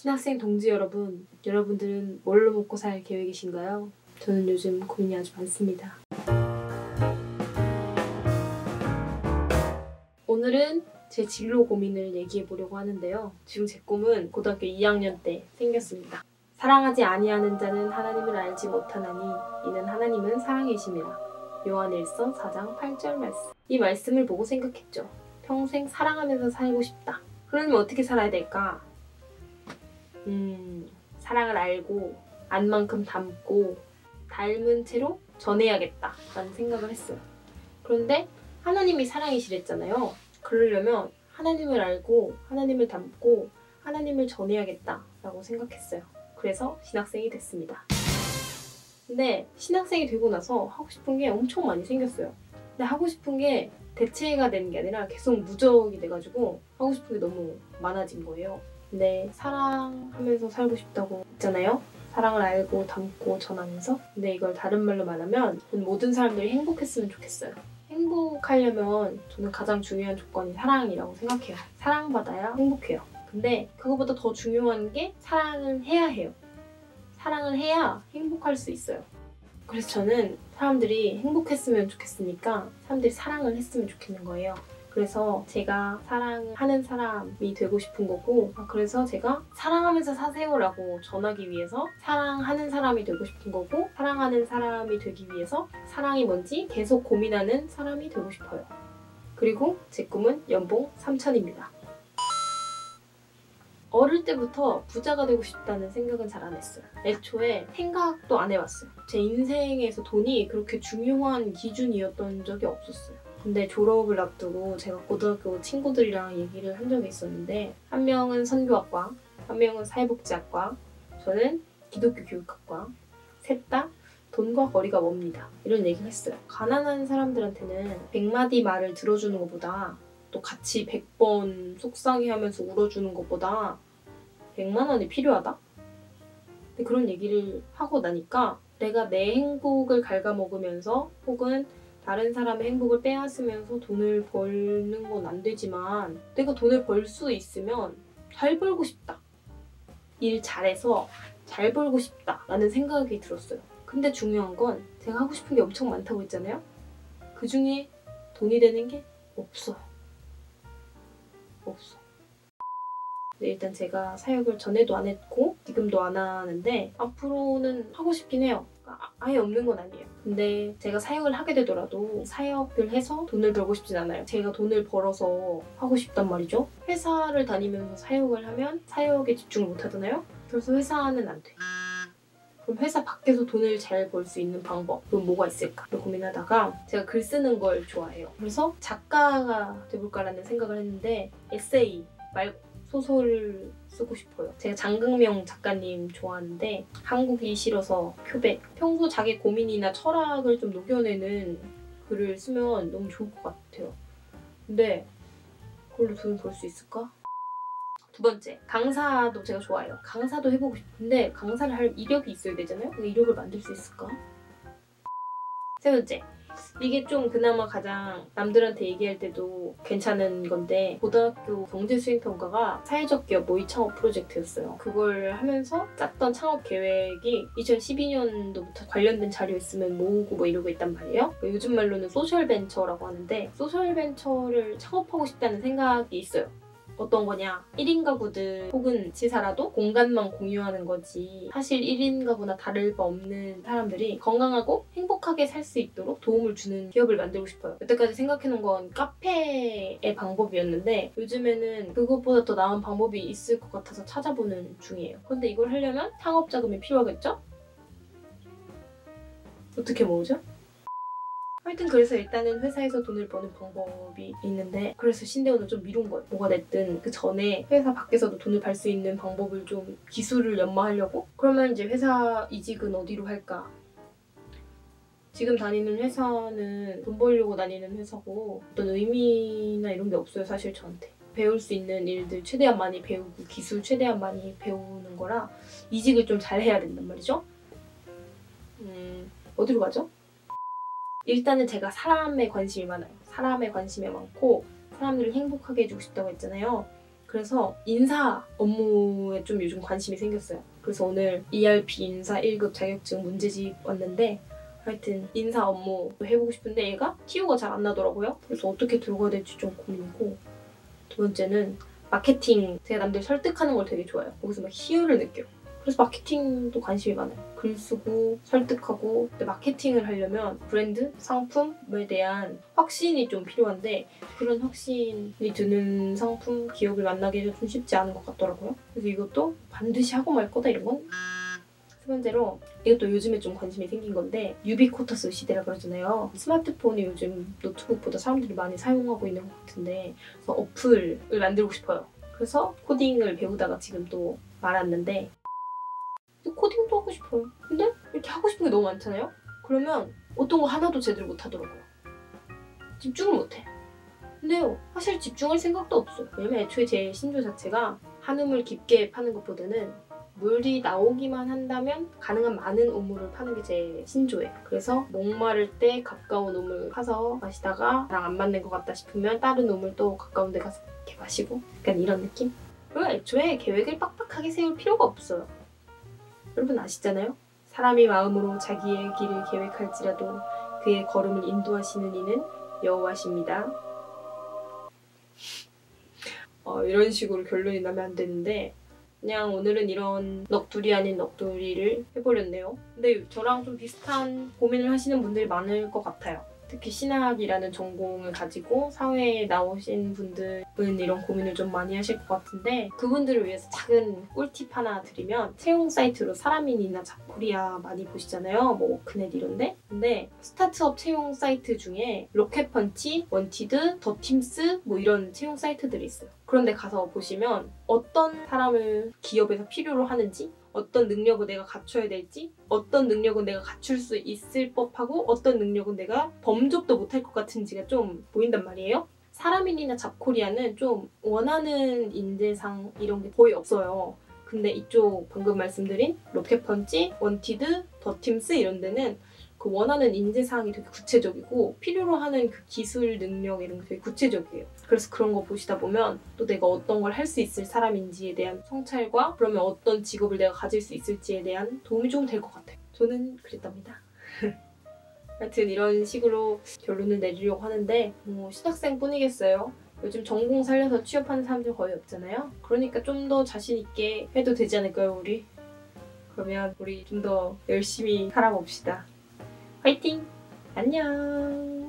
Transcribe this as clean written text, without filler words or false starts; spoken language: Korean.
신학생 동지 여러분, 여러분들은 뭘로 먹고 살 계획이신가요? 저는 요즘 고민이 아주 많습니다. 오늘은 제 진로 고민을 얘기해 보려고 하는데요. 지금 제 꿈은 고등학교 2학년 때 생겼습니다. 사랑하지 아니하는 자는 하나님을 알지 못하나니 이는 하나님은 사랑이심이라. 요한일서 4장 8절 말씀. 이 말씀을 보고 생각했죠. 평생 사랑하면서 살고 싶다. 그러면 어떻게 살아야 될까? 사랑을 알고 안만큼 닮고 닮은 채로 전해야겠다 라는 생각을 했어요. 그런데 하나님이 사랑이시랬잖아요. 그러려면 하나님을 알고 하나님을 닮고 하나님을 전해야겠다 라고 생각했어요. 그래서 신학생이 됐습니다. 근데 신학생이 되고 나서 하고 싶은 게 엄청 많이 생겼어요. 근데 하고 싶은 게 대체가 되는 게 아니라 계속 누적이 돼가지고 하고 싶은 게 너무 많아진 거예요. 근데 사랑하면서 살고 싶다고 했잖아요. 사랑을 알고 담고 전하면서. 근데 이걸 다른 말로 말하면 모든 사람들이 행복했으면 좋겠어요. 행복하려면 저는 가장 중요한 조건이 사랑이라고 생각해요. 사랑받아야 행복해요. 근데 그거보다 더 중요한 게 사랑을 해야 해요. 사랑을 해야 행복할 수 있어요. 그래서 저는 사람들이 행복했으면 좋겠으니까 사람들이 사랑을 했으면 좋겠는 거예요. 그래서 제가 사랑하는 사람이 되고 싶은 거고, 그래서 제가 사랑하면서 사세요라고 전하기 위해서 사랑하는 사람이 되고 싶은 거고, 사랑하는 사람이 되기 위해서 사랑이 뭔지 계속 고민하는 사람이 되고 싶어요. 그리고 제 꿈은 연봉 3,000입니다. 어릴 때부터 부자가 되고 싶다는 생각은 잘 안 했어요. 애초에 생각도 안 해봤어요. 제 인생에서 돈이 그렇게 중요한 기준이었던 적이 없었어요. 근데 졸업을 앞두고 제가 고등학교 친구들이랑 얘기를 한 적이 있었는데, 한 명은 선교학과, 한 명은 사회복지학과, 저는 기독교 교육학과, 셋 다 돈과 거리가 멉니다. 이런 얘기를 했어요. 가난한 사람들한테는 100마디 말을 들어주는 것보다, 또 같이 100번 속상해하면서 울어주는 것보다 100만 원이 필요하다? 근데 그런 얘기를 하고 나니까 내가 내 행복을 갉아먹으면서 혹은 다른 사람의 행복을 빼앗으면서 돈을 벌는 건 안 되지만 내가 돈을 벌 수 있으면 잘 벌고 싶다. 일 잘해서 잘 벌고 싶다 라는 생각이 들었어요. 근데 중요한 건 제가 하고 싶은 게 엄청 많다고 했잖아요. 그 중에 돈이 되는 게 없어요. 없어. 네, 일단 제가 사역을 전에도 안 했고 지금도 안 하는데 앞으로는 하고 싶긴 해요. 아예 없는 건 아니에요. 근데 제가 사역을 하게 되더라도 사역을 해서 돈을 벌고 싶진 않아요. 제가 돈을 벌어서 하고 싶단 말이죠. 회사를 다니면서 사역을 하면 사역에 집중을 못 하잖아요. 그래서 회사는 안 돼. 그럼 회사 밖에서 돈을 잘 벌 수 있는 방법은 뭐가 있을까? 고민하다가 제가 글 쓰는 걸 좋아해요. 그래서 작가가 돼볼까라는 생각을 했는데 에세이 말고 소설을 쓰고 싶어요. 제가 장극명 작가님 좋아하는데 한국이 싫어서 표백. 평소 자기 고민이나 철학을 좀 녹여내는 글을 쓰면 너무 좋을 것 같아요. 근데 그걸로 돈을 벌 수 있을까? 두 번째, 강사도 제가 좋아해요. 강사도 해보고 싶은데 강사를 할 이력이 있어야 되잖아요? 근데 이력을 만들 수 있을까? 세 번째, 이게 좀 그나마 가장 남들한테 얘기할 때도 괜찮은 건데 고등학교 경제수행평가가 사회적 기업 모의 창업 프로젝트였어요. 그걸 하면서 짰던 창업 계획이 2012년도부터 관련된 자료 있으면 모으고 뭐 이러고 있단 말이에요. 요즘 말로는 소셜벤처라고 하는데 소셜벤처를 창업하고 싶다는 생각이 있어요. 어떤 거냐? 1인 가구들 혹은 같이 살아도 공간만 공유하는 거지 사실 1인 가구나 다를 바 없는 사람들이 건강하고 행복하게 살 수 있도록 도움을 주는 기업을 만들고 싶어요. 여태까지 생각해놓은 건 카페의 방법이었는데 요즘에는 그것보다 더 나은 방법이 있을 것 같아서 찾아보는 중이에요. 그런데 이걸 하려면 창업 자금이 필요하겠죠? 어떻게 모으죠? 하여튼 그래서 일단은 회사에서 돈을 버는 방법이 있는데 그래서 신대원을 좀 미룬 거예요. 뭐가 됐든 그 전에 회사 밖에서도 돈을 벌 수 있는 방법을 좀 기술을 연마하려고. 그러면 이제 회사 이직은 어디로 할까? 지금 다니는 회사는 돈 벌려고 다니는 회사고 어떤 의미나 이런 게 없어요. 사실 저한테. 배울 수 있는 일들 최대한 많이 배우고 기술 최대한 많이 배우는 거라 이직을 좀 잘 해야 된단 말이죠. 어디로 가죠? 일단은 제가 사람에 관심이 많아요. 사람에 관심이 많고 사람들을 행복하게 해주고 싶다고 했잖아요. 그래서 인사 업무에 좀 요즘 관심이 생겼어요. 그래서 오늘 ERP 인사 1급 자격증 문제집 왔는데 하여튼 인사 업무 해보고 싶은데 얘가 티오가 잘 안 나더라고요. 그래서 어떻게 들고 가야 될지 좀 고민이고, 두 번째는 마케팅. 제가 남들 설득하는 걸 되게 좋아해요. 거기서 막 희열을 느껴요. 그래서 마케팅도 관심이 많아요. 글 쓰고 설득하고. 근데 마케팅을 하려면 브랜드, 상품에 대한 확신이 좀 필요한데 그런 확신이 드는 상품, 기업을 만나기가 좀 쉽지 않은 것 같더라고요. 그래서 이것도 반드시 하고 말 거다 이런 건. 세 번째로 이것도 요즘에 좀 관심이 생긴 건데 유비쿼터스 시대라 그러잖아요. 스마트폰이 요즘 노트북보다 사람들이 많이 사용하고 있는 것 같은데 그래서 어플을 만들고 싶어요. 그래서 코딩을 배우다가 지금 또 말았는데 코딩도 하고 싶어요. 근데 이렇게 하고 싶은 게 너무 많잖아요? 그러면 어떤 거 하나도 제대로 못 하더라고요. 집중을 못 해. 근데요, 사실 집중할 생각도 없어요. 왜냐면 애초에 제 신조 자체가 한음을 깊게 파는 것보다는 물이 나오기만 한다면 가능한 많은 우물을 파는 게 제 신조예요. 그래서 목마를 때 가까운 우물 파서 마시다가 나랑 안 맞는 것 같다 싶으면 다른 우물 또 가까운 데 가서 이렇게 마시고 약간 이런 느낌? 그리고 애초에 계획을 빡빡하게 세울 필요가 없어요. 여러분 아시잖아요? 사람이 마음으로 자기의 길을 계획할지라도 그의 걸음을 인도하시는 이는 여호와십니다. 이런 식으로 결론이 나면 안 되는데 그냥 오늘은 이런 넋두리 아닌 넋두리를 해버렸네요. 근데 저랑 좀 비슷한 고민을 하시는 분들이 많을 것 같아요. 특히 신학이라는 전공을 가지고 사회에 나오신 분들은 이런 고민을 좀 많이 하실 것 같은데 그분들을 위해서 작은 꿀팁 하나 드리면 채용 사이트로 사람인이나 잡코리아 많이 보시잖아요. 뭐 워크넷 이런데. 근데 스타트업 채용 사이트 중에 로켓펀치, 원티드, 더팀스 뭐 이런 채용 사이트들이 있어요. 그런데 가서 보시면 어떤 사람을 기업에서 필요로 하는지 어떤 능력을 내가 갖춰야 될지 어떤 능력은 내가 갖출 수 있을 법하고 어떤 능력은 내가 범접도 못할 것 같은지가 좀 보인단 말이에요. 사람인이나 잡코리아는 좀 원하는 인재상 이런 게 거의 없어요. 근데 이쪽 방금 말씀드린 로켓펀치, 원티드, 더팀스 이런 데는 그 원하는 인재사항이 되게 구체적이고 필요로 하는 그 기술 능력 이런 게 되게 구체적이에요. 그래서 그런 거 보시다 보면 또 내가 어떤 걸 할 수 있을 사람인지에 대한 성찰과 그러면 어떤 직업을 내가 가질 수 있을지에 대한 도움이 좀 될 것 같아요. 저는 그랬답니다. 하여튼 이런 식으로 결론을 내리려고 하는데 신학생 뿐이겠어요. 요즘 전공 살려서 취업하는 사람들 거의 없잖아요. 그러니까 좀 더 자신 있게 해도 되지 않을까요, 우리? 그러면 우리 좀 더 열심히 살아봅시다. 화이팅! 안녕!